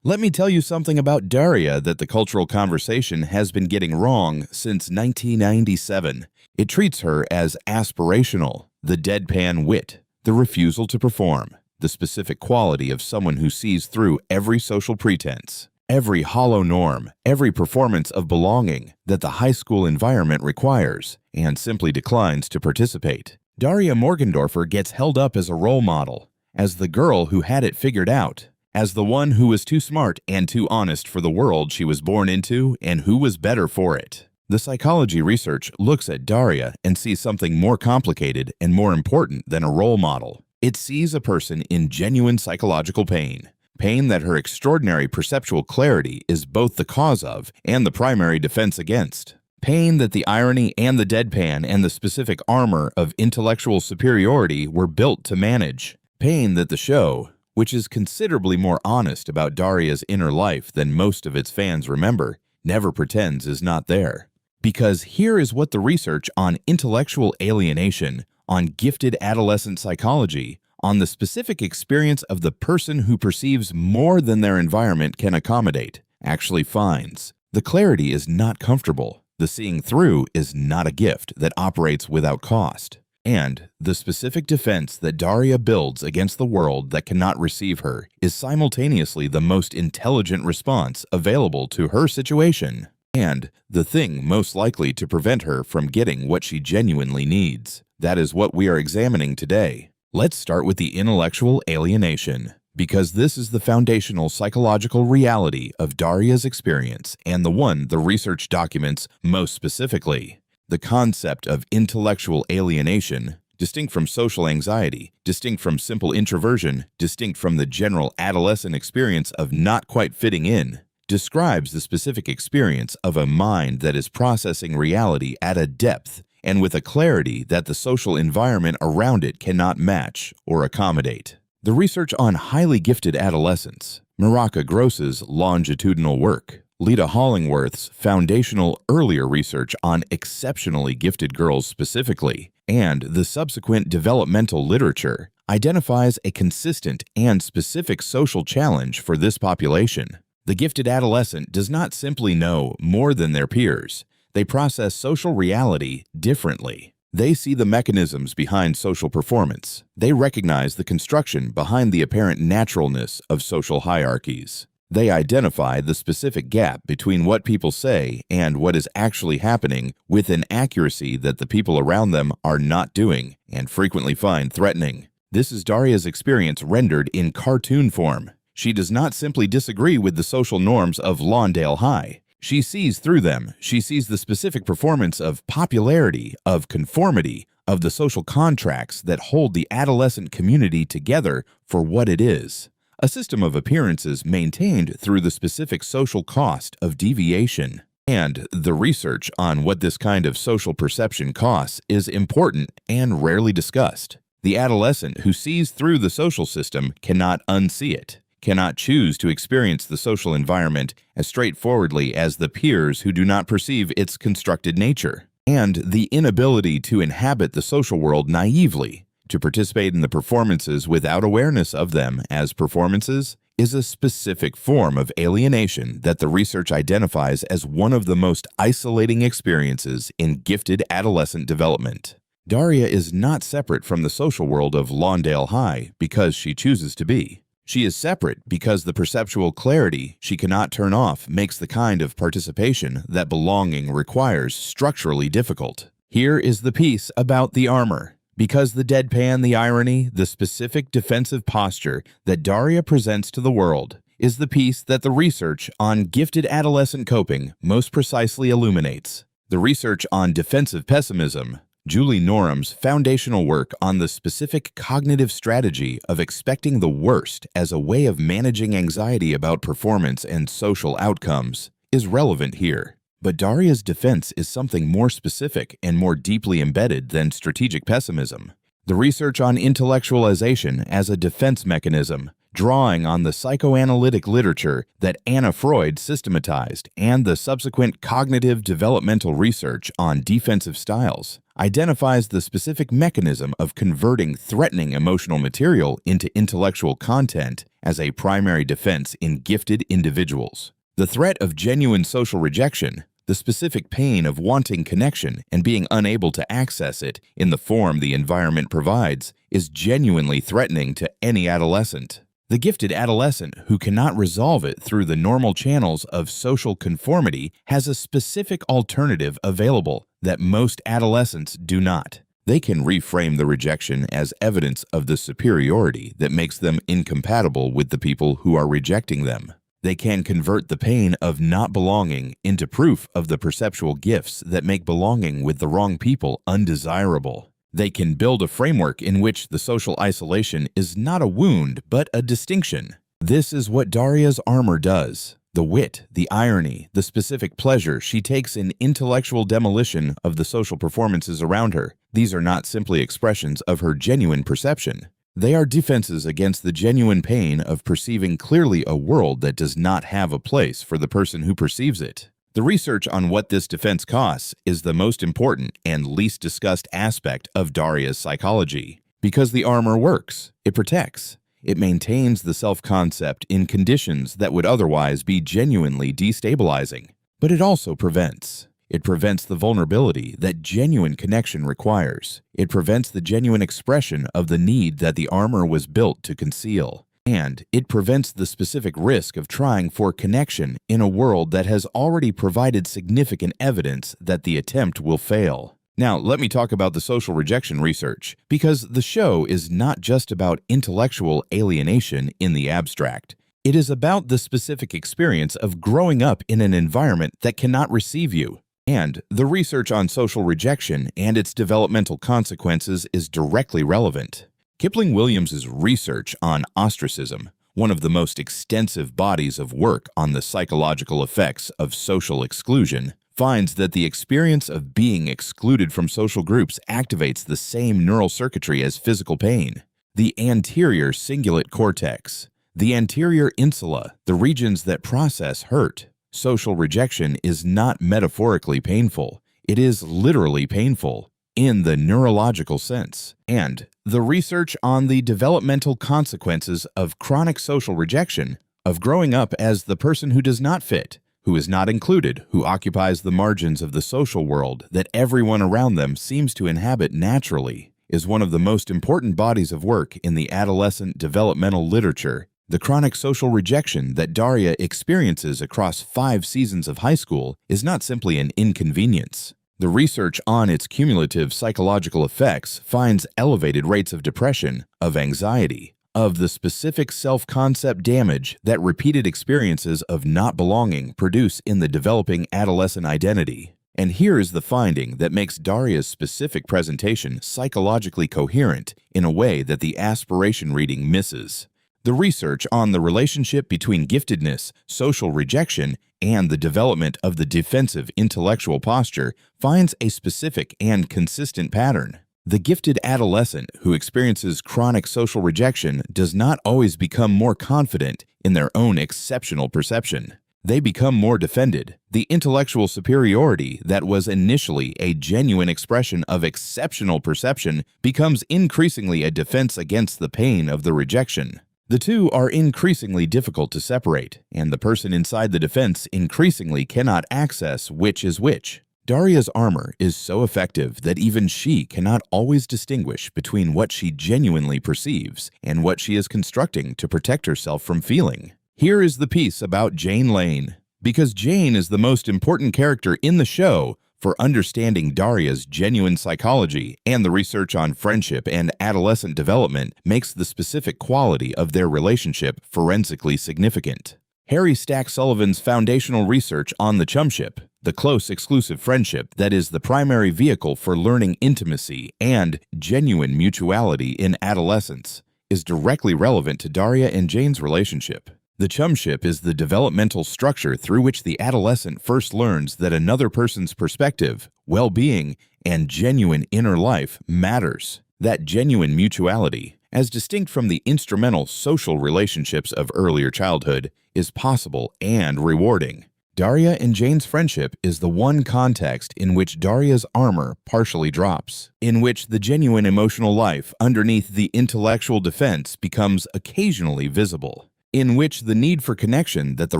Let me tell you something about Daria that the cultural conversation has been getting wrong since 1997. It treats her as aspirational, the deadpan wit, the refusal to perform, the specific quality of someone who sees through every social pretense, every hollow norm, every performance of belonging that the high school environment requires, and simply declines to participate. Daria Morgendorffer gets held up as a role model, as the girl who had it figured out, as the one who was too smart and too honest for the world she was born into and who was better for it. The psychology research looks at Daria and sees something more complicated and more important than a role model. It sees a person in genuine psychological pain. Pain that her extraordinary perceptual clarity is both the cause of and the primary defense against. Pain that the irony and the deadpan and the specific armor of intellectual superiority were built to manage. Pain that the show, which is considerably more honest about Daria's inner life than most of its fans remember, never pretends is not there. Because here is what the research on intellectual alienation, on gifted adolescent psychology, on the specific experience of the person who perceives more than their environment can accommodate, actually finds. The clarity is not comfortable. The seeing through is not a gift that operates without cost. And the specific defense that Daria builds against the world that cannot receive her is simultaneously the most intelligent response available to her situation, and the thing most likely to prevent her from getting what she genuinely needs. That is what we are examining today. Let's start with the intellectual alienation, because this is the foundational psychological reality of Daria's experience and the one the research documents most specifically. The concept of intellectual alienation, distinct from social anxiety, distinct from simple introversion, distinct from the general adolescent experience of not quite fitting in, describes the specific experience of a mind that is processing reality at a depth and with a clarity that the social environment around it cannot match or accommodate. The research on highly gifted adolescents, Maraka Gross's longitudinal work, Lita Hollingworth's foundational earlier research on exceptionally gifted girls specifically, and the subsequent developmental literature identifies a consistent and specific social challenge for this population. The gifted adolescent does not simply know more than their peers. They process social reality differently. They see the mechanisms behind social performance. They recognize the construction behind the apparent naturalness of social hierarchies. They identify the specific gap between what people say and what is actually happening with an accuracy that the people around them are not doing and frequently find threatening. This is Daria's experience rendered in cartoon form. She does not simply disagree with the social norms of Lawndale High. She sees through them. She sees the specific performance of popularity, of conformity, of the social contracts that hold the adolescent community together for what it is. A system of appearances maintained through the specific social cost of deviation. And the research on what this kind of social perception costs is important and rarely discussed. The adolescent who sees through the social system cannot unsee it, cannot choose to experience the social environment as straightforwardly as the peers who do not perceive its constructed nature. And the inability to inhabit the social world naively, to participate in the performances without awareness of them as performances, is a specific form of alienation that the research identifies as one of the most isolating experiences in gifted adolescent development. Daria is not separate from the social world of Lawndale High because she chooses to be. She is separate because the perceptual clarity she cannot turn off makes the kind of participation that belonging requires structurally difficult. Here is the piece about the armor. Because the deadpan, the irony, the specific defensive posture that Daria presents to the world is the piece that the research on gifted adolescent coping most precisely illuminates. The research on defensive pessimism, Julie Norham's foundational work on the specific cognitive strategy of expecting the worst as a way of managing anxiety about performance and social outcomes, is relevant here. But Daria's defense is something more specific and more deeply embedded than strategic pessimism. The research on intellectualization as a defense mechanism drawing on the psychoanalytic literature that Anna Freud systematized and the subsequent cognitive developmental research on defensive styles, identifies the specific mechanism of converting threatening emotional material into intellectual content as a primary defense in gifted individuals. The threat of genuine social rejection, the specific pain of wanting connection and being unable to access it in the form the environment provides, is genuinely threatening to any adolescent. The gifted adolescent who cannot resolve it through the normal channels of social conformity has a specific alternative available that most adolescents do not. They can reframe the rejection as evidence of the superiority that makes them incompatible with the people who are rejecting them. They can convert the pain of not belonging into proof of the perceptual gifts that make belonging with the wrong people undesirable. They can build a framework in which the social isolation is not a wound, but a distinction. This is what Daria's armor does. The wit, the irony, the specific pleasure she takes in intellectual demolition of the social performances around her. These are not simply expressions of her genuine perception. They are defenses against the genuine pain of perceiving clearly a world that does not have a place for the person who perceives it. The research on what this defense costs is the most important and least discussed aspect of Daria's psychology. Because the armor works, it protects. It maintains the self-concept in conditions that would otherwise be genuinely destabilizing. But it also prevents. It prevents the vulnerability that genuine connection requires. It prevents the genuine expression of the need that the armor was built to conceal. And it prevents the specific risk of trying for connection in a world that has already provided significant evidence that the attempt will fail. Now, let me talk about the social rejection research, because the show is not just about intellectual alienation in the abstract. It is about the specific experience of growing up in an environment that cannot receive you. And the research on social rejection and its developmental consequences is directly relevant. Kipling Williams's research on ostracism, one of the most extensive bodies of work on the psychological effects of social exclusion, finds that the experience of being excluded from social groups activates the same neural circuitry as physical pain. The anterior cingulate cortex, the anterior insula, the regions that process hurt. Social rejection is not metaphorically painful. It is literally painful in the neurological sense. And the research on the developmental consequences of chronic social rejection, of growing up as the person who does not fit, who is not included, who occupies the margins of the social world that everyone around them seems to inhabit naturally, is one of the most important bodies of work in the adolescent developmental literature. The chronic social rejection that Daria experiences across 5 seasons of high school is not simply an inconvenience. The research on its cumulative psychological effects finds elevated rates of depression, of anxiety, of the specific self-concept damage that repeated experiences of not belonging produce in the developing adolescent identity. And here is the finding that makes Daria's specific presentation psychologically coherent in a way that the aspiration reading misses. The research on the relationship between giftedness, social rejection, and the development of the defensive intellectual posture finds a specific and consistent pattern. The gifted adolescent who experiences chronic social rejection does not always become more confident in their own exceptional perception. They become more defended. The intellectual superiority that was initially a genuine expression of exceptional perception becomes increasingly a defense against the pain of the rejection. The two are increasingly difficult to separate, and the person inside the defense increasingly cannot access which is which. Daria's armor is so effective that even she cannot always distinguish between what she genuinely perceives and what she is constructing to protect herself from feeling. Here is the piece about Jane Lane. Because Jane is the most important character in the show for understanding Daria's genuine psychology, and the research on friendship and adolescent development makes the specific quality of their relationship forensically significant. Harry Stack Sullivan's foundational research on the chumship, the close exclusive friendship that is the primary vehicle for learning intimacy and genuine mutuality in adolescence, is directly relevant to Daria and Jane's relationship. The chumship is the developmental structure through which the adolescent first learns that another person's perspective, well-being, and genuine inner life matters. That genuine mutuality, as distinct from the instrumental social relationships of earlier childhood, is possible and rewarding. Daria and Jane's friendship is the one context in which Daria's armor partially drops, in which the genuine emotional life underneath the intellectual defense becomes occasionally visible, in which the need for connection that the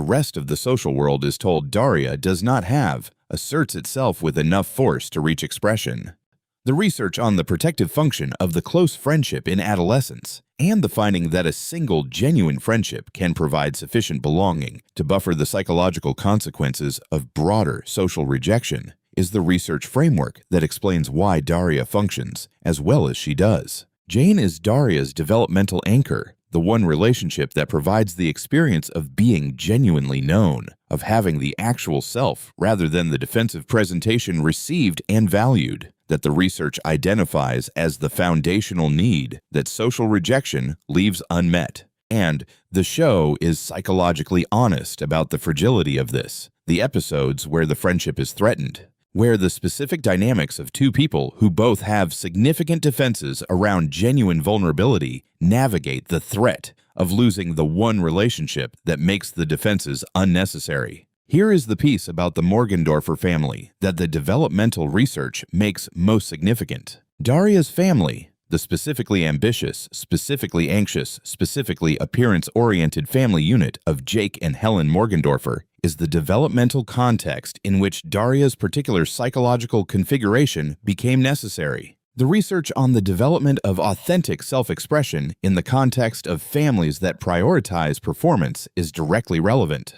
rest of the social world is told Daria does not have asserts itself with enough force to reach expression. The research on the protective function of the close friendship in adolescence, and the finding that a single genuine friendship can provide sufficient belonging to buffer the psychological consequences of broader social rejection, is the research framework that explains why Daria functions as well as she does. Jane is Daria's developmental anchor, the one relationship that provides the experience of being genuinely known, of having the actual self rather than the defensive presentation received and valued, that the research identifies as the foundational need that social rejection leaves unmet. And the show is psychologically honest about the fragility of this, the episodes where the friendship is threatened, where the specific dynamics of two people who both have significant defenses around genuine vulnerability navigate the threat of losing the one relationship that makes the defenses unnecessary. Here is the piece about the Morgendorffer family that the developmental research makes most significant. Daria's family, the specifically ambitious, specifically anxious, specifically appearance-oriented family unit of Jake and Helen Morgendorffer, is the developmental context in which Daria's particular psychological configuration became necessary. The research on the development of authentic self-expression in the context of families that prioritize performance is directly relevant.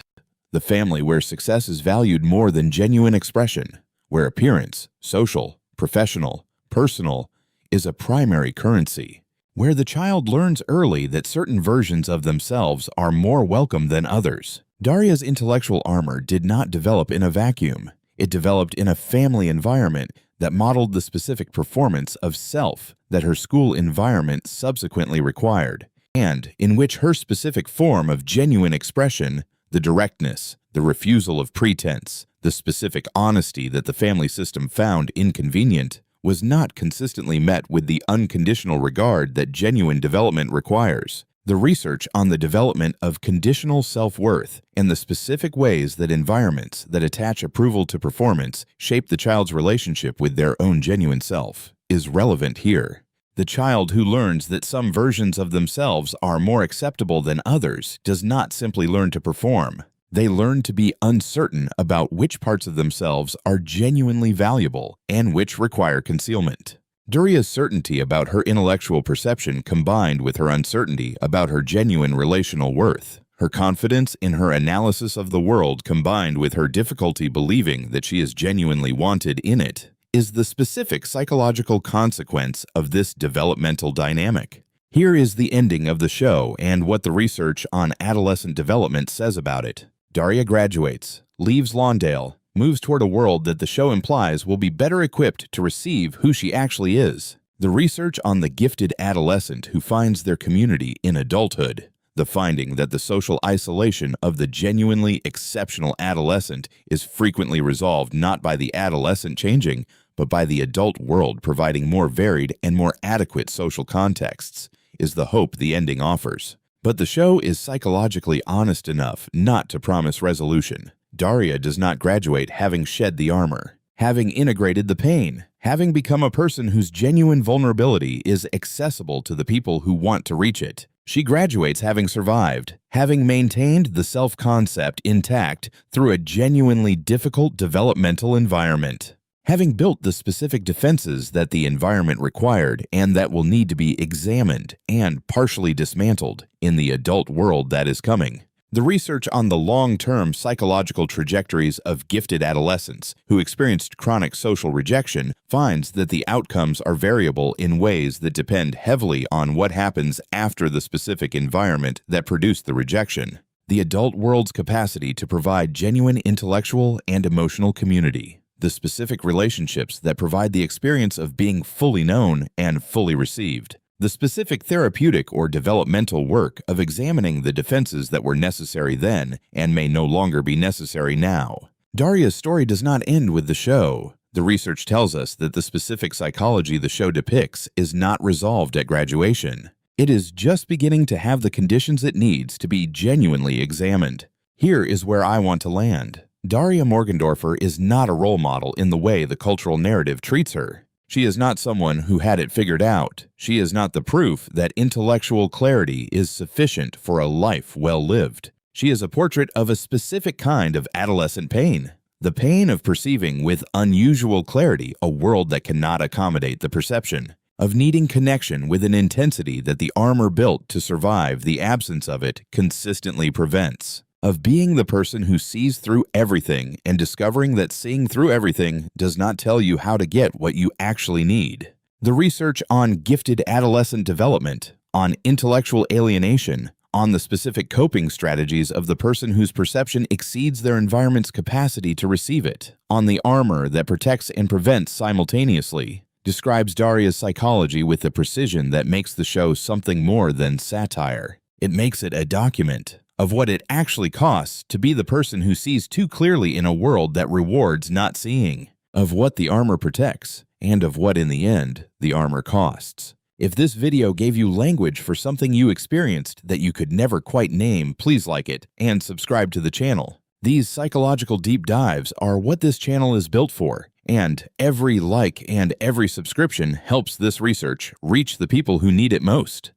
The family where success is valued more than genuine expression, where appearance, social, professional, personal, is a primary currency, where the child learns early that certain versions of themselves are more welcome than others. Daria's intellectual armor did not develop in a vacuum. It developed in a family environment that modeled the specific performance of self that her school environment subsequently required, and in which her specific form of genuine expression, the directness, the refusal of pretense, the specific honesty that the family system found inconvenient, was not consistently met with the unconditional regard that genuine development requires. The research on the development of conditional self-worth and the specific ways that environments that attach approval to performance shape the child's relationship with their own genuine self is relevant here. The child who learns that some versions of themselves are more acceptable than others does not simply learn to perform. They learn to be uncertain about which parts of themselves are genuinely valuable and which require concealment. Daria's certainty about her intellectual perception combined with her uncertainty about her genuine relational worth, her confidence in her analysis of the world combined with her difficulty believing that she is genuinely wanted in it, is the specific psychological consequence of this developmental dynamic. Here is the ending of the show and what the research on adolescent development says about it. Daria graduates, leaves Lawndale, moves toward a world that the show implies will be better equipped to receive who she actually is. The research on the gifted adolescent who finds their community in adulthood, the finding that the social isolation of the genuinely exceptional adolescent is frequently resolved not by the adolescent changing, but by the adult world providing more varied and more adequate social contexts, is the hope the ending offers. But the show is psychologically honest enough not to promise resolution. Daria does not graduate having shed the armor, having integrated the pain, having become a person whose genuine vulnerability is accessible to the people who want to reach it. She graduates having survived, having maintained the self-concept intact through a genuinely difficult developmental environment, having built the specific defenses that the environment required and that will need to be examined and partially dismantled in the adult world that is coming. The research on the long-term psychological trajectories of gifted adolescents who experienced chronic social rejection finds that the outcomes are variable in ways that depend heavily on what happens after the specific environment that produced the rejection. The adult world's capacity to provide genuine intellectual and emotional community, the specific relationships that provide the experience of being fully known and fully received, the specific therapeutic or developmental work of examining the defenses that were necessary then and may no longer be necessary now. Daria's story does not end with the show. The research tells us that the specific psychology the show depicts is not resolved at graduation. It is just beginning to have the conditions it needs to be genuinely examined. Here is where I want to land. Daria Morgendorffer is not a role model in the way the cultural narrative treats her. She is not someone who had it figured out. She is not the proof that intellectual clarity is sufficient for a life well lived. She is a portrait of a specific kind of adolescent pain. The pain of perceiving with unusual clarity a world that cannot accommodate the perception, of needing connection with an intensity that the armor built to survive the absence of it consistently prevents, of being the person who sees through everything and discovering that seeing through everything does not tell you how to get what you actually need. The research on gifted adolescent development, on intellectual alienation, on the specific coping strategies of the person whose perception exceeds their environment's capacity to receive it, on the armor that protects and prevents simultaneously, describes Daria's psychology with a precision that makes the show something more than satire. It makes it a document of what it actually costs to be the person who sees too clearly in a world that rewards not seeing, of what the armor protects, and of what in the end the armor costs. If this video gave you language for something you experienced that you could never quite name, please like it and subscribe to the channel. These psychological deep dives are what this channel is built for, and every like and every subscription helps this research reach the people who need it most.